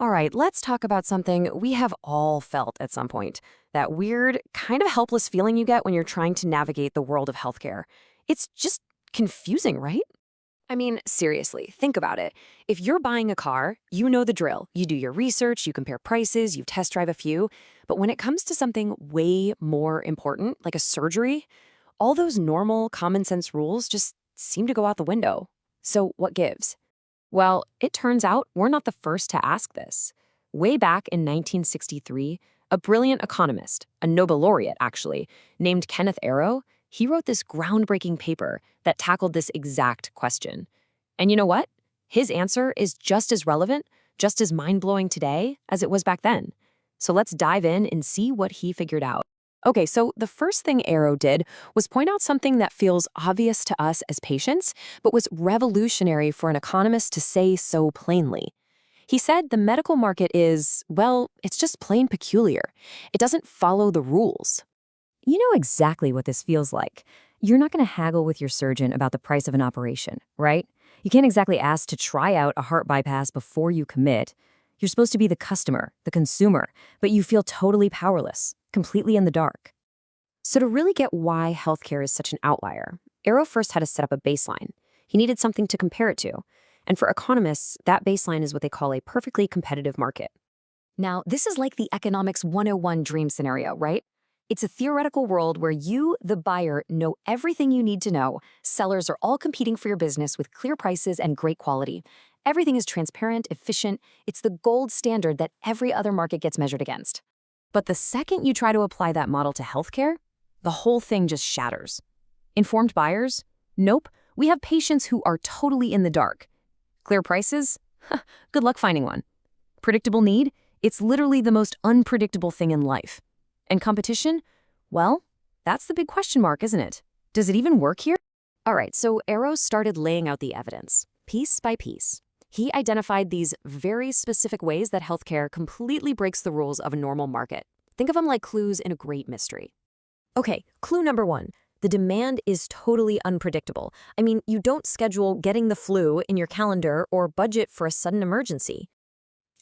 All right, let's talk about something we have all felt at some point. That weird, kind of helpless feeling you get when you're trying to navigate the world of healthcare. It's just confusing, right? I mean, seriously, think about it. If you're buying a car, you know the drill. You do your research, you compare prices, you test drive a few. But when it comes to something way more important, like a surgery, all those normal, common sense rules just seem to go out the window. So what gives? Well, it turns out we're not the first to ask this. Way back in 1963, a brilliant economist, a Nobel laureate actually, named Kenneth Arrow, he wrote this groundbreaking paper that tackled this exact question. And you know what? His answer is just as relevant, just as mind-blowing today as it was back then. So let's dive in and see what he figured out. Okay, so the first thing Arrow did was point out something that feels obvious to us as patients, but was revolutionary for an economist to say so plainly. He said the medical market is, well, it's just plain peculiar. It doesn't follow the rules. You know exactly what this feels like. You're not going to haggle with your surgeon about the price of an operation, right? You can't exactly ask to try out a heart bypass before you commit. You're supposed to be the customer, the consumer, but you feel totally powerless, completely in the dark. So to really get why healthcare is such an outlier, Arrow first had to set up a baseline. He needed something to compare it to. And for economists, that baseline is what they call a perfectly competitive market. Now, this is like the economics 101 dream scenario, right? It's a theoretical world where you, the buyer, know everything you need to know. Sellers are all competing for your business with clear prices and great quality. Everything is transparent, efficient. It's the gold standard that every other market gets measured against. But the second you try to apply that model to healthcare, the whole thing just shatters. Informed buyers? Nope. We have patients who are totally in the dark. Clear prices? Good luck finding one. Predictable need? It's literally the most unpredictable thing in life. And competition? Well, that's the big question mark, isn't it? Does it even work here? All right, so Arrow started laying out the evidence, piece by piece. He identified these very specific ways that healthcare completely breaks the rules of a normal market. Think of them like clues in a great mystery. Okay, clue number one. The demand is totally unpredictable. I mean, you don't schedule getting the flu in your calendar or budget for a sudden emergency.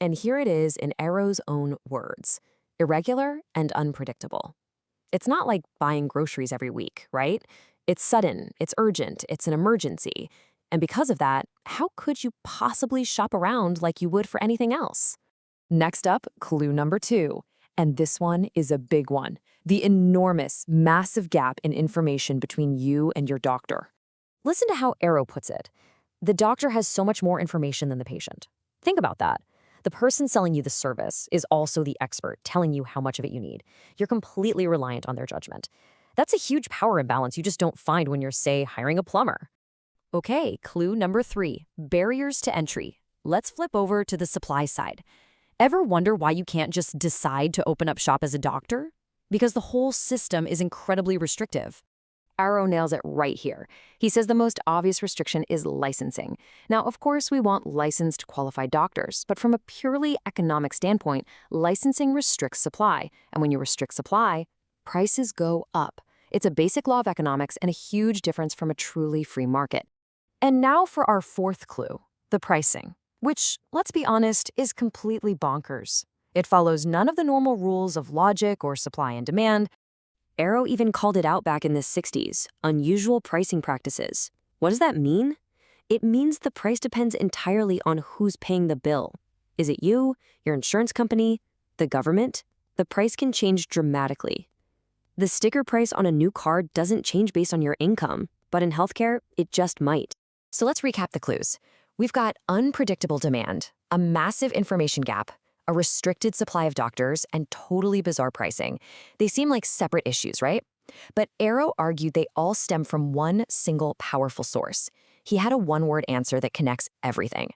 And here it is in Arrow's own words. Irregular and unpredictable. It's not like buying groceries every week, right? It's sudden, it's urgent, it's an emergency. And because of that, how could you possibly shop around like you would for anything else? Next up, clue number two. And this one is a big one. The enormous, massive gap in information between you and your doctor. Listen to how Arrow puts it. The doctor has so much more information than the patient. Think about that. The person selling you the service is also the expert telling you how much of it you need. You're completely reliant on their judgment. That's a huge power imbalance you just don't find when you're, say, hiring a plumber. Okay, clue number three, barriers to entry. Let's flip over to the supply side. Ever wonder why you can't just decide to open up shop as a doctor? Because the whole system is incredibly restrictive. Arrow nails it right here. He says the most obvious restriction is licensing. Now, of course, we want licensed, qualified doctors, but from a purely economic standpoint, licensing restricts supply. And when you restrict supply, prices go up. It's a basic law of economics and a huge difference from a truly free market. And now for our fourth clue, the pricing, which, let's be honest, is completely bonkers. It follows none of the normal rules of logic or supply and demand. Arrow even called it out back in the 60s, unusual pricing practices. What does that mean? It means the price depends entirely on who's paying the bill. Is it you, your insurance company, the government? The price can change dramatically. The sticker price on a new car doesn't change based on your income, but in healthcare, it just might. So let's recap the clues. We've got unpredictable demand, a massive information gap, a restricted supply of doctors, and totally bizarre pricing. They seem like separate issues, right? But Arrow argued they all stem from one single powerful source. He had a one-word answer that connects everything.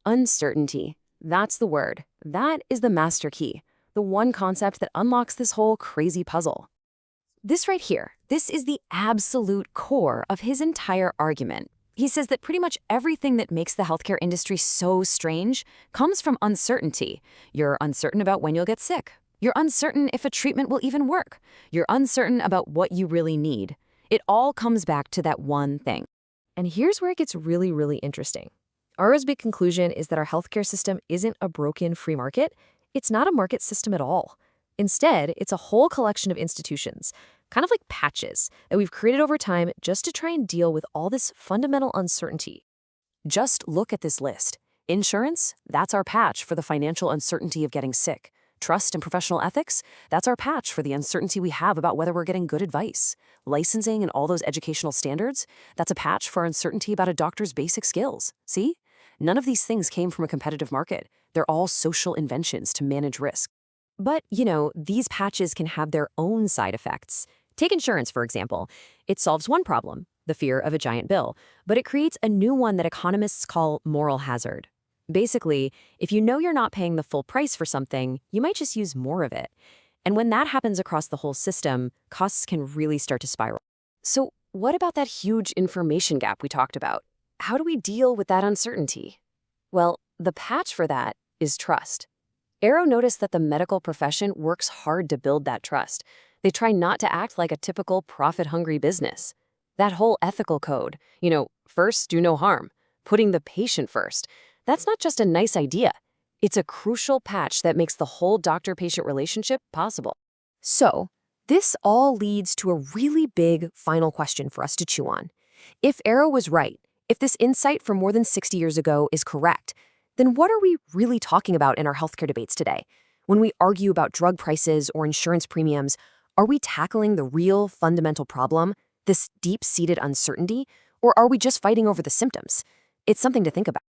Uncertainty. That's the word. That is the master key, the one concept that unlocks this whole crazy puzzle. This right here, this is the absolute core of his entire argument. He says that pretty much everything that makes the healthcare industry so strange comes from uncertainty. You're uncertain about when you'll get sick. You're uncertain if a treatment will even work. You're uncertain about what you really need. It all comes back to that one thing. And here's where it gets really, really interesting. Arrow's big conclusion is that our healthcare system isn't a broken free market. It's not a market system at all. Instead, it's a whole collection of institutions, kind of like patches, that we've created over time just to try and deal with all this fundamental uncertainty. Just look at this list. Insurance, that's our patch for the financial uncertainty of getting sick. Trust and professional ethics, that's our patch for the uncertainty we have about whether we're getting good advice. Licensing and all those educational standards, that's a patch for uncertainty about a doctor's basic skills. See? None of these things came from a competitive market. They're all social inventions to manage risk. But, these patches can have their own side effects. Take insurance, for example. It solves one problem, the fear of a giant bill, but it creates a new one that economists call moral hazard. Basically, if you know you're not paying the full price for something, you might just use more of it. And when that happens across the whole system, costs can really start to spiral. So, what about that huge information gap we talked about? How do we deal with that uncertainty? Well, the patch for that is trust. Arrow noticed that the medical profession works hard to build that trust. They try not to act like a typical profit-hungry business. That whole ethical code, first, do no harm, putting the patient first, that's not just a nice idea. It's a crucial patch that makes the whole doctor-patient relationship possible. So, this all leads to a really big final question for us to chew on. If Arrow was right, if this insight from more than 60 years ago is correct, then what are we really talking about in our healthcare debates today? When we argue about drug prices or insurance premiums, are we tackling the real fundamental problem, this deep-seated uncertainty, or are we just fighting over the symptoms? It's something to think about.